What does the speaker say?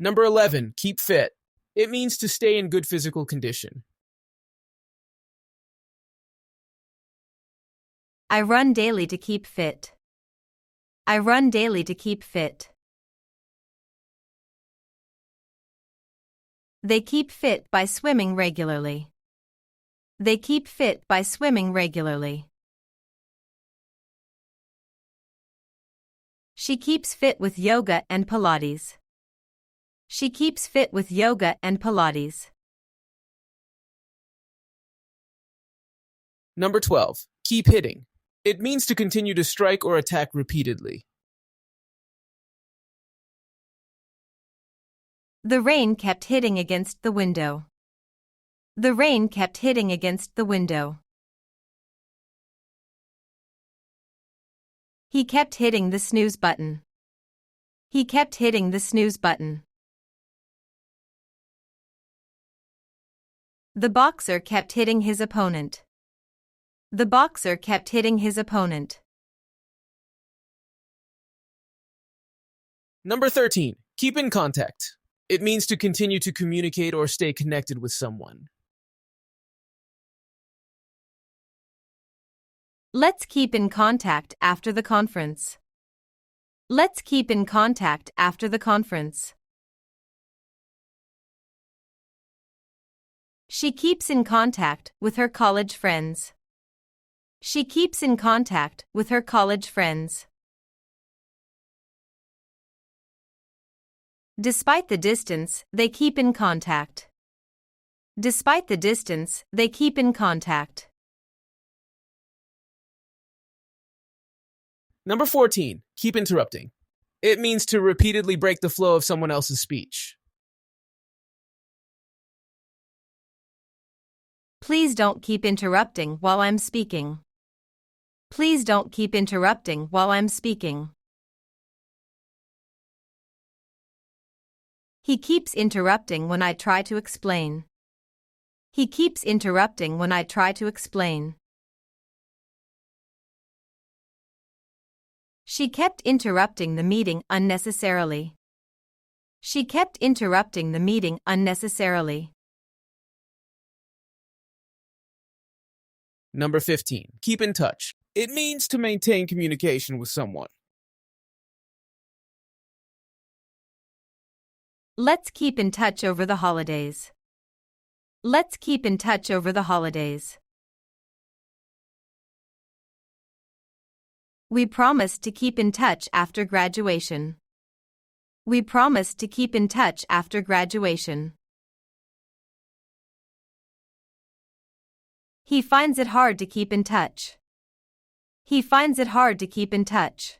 Number 11, keep fit. It means to stay in good physical condition. I run daily to keep fit. I run daily to keep fit. They keep fit by swimming regularly. They keep fit by swimming regularly. She keeps fit with yoga and Pilates. She keeps fit with yoga and Pilates. Number 12, keep hitting. It means to continue to strike or attack repeatedly. The rain kept hitting against the window. The rain kept hitting against the window. He kept hitting the snooze button. He kept hitting the snooze button. The boxer kept hitting his opponent. The boxer kept hitting his opponent. Number 13, keep in contact. It means to continue to communicate or stay connected with someone. Let's keep in contact after the conference. Let's keep in contact after the conference. She keeps in contact with her college friends. She keeps in contact with her college friends. Despite the distance, they keep in contact. Despite the distance, they keep in contact. Number 14, keep interrupting. It means to repeatedly break the flow of someone else's speech. Please don't keep interrupting while I'm speaking. Please don't keep interrupting while I'm speaking. He keeps interrupting when I try to explain. He keeps interrupting when I try to explain. She kept interrupting the meeting unnecessarily. She kept interrupting the meeting unnecessarily. Number 15, keep in touch. It means to maintain communication with someone. Let's keep in touch over the holidays. Let's keep in touch over the holidays. We promise to keep in touch after graduation. We promise to keep in touch after graduation. He finds it hard to keep in touch. He finds it hard to keep in touch.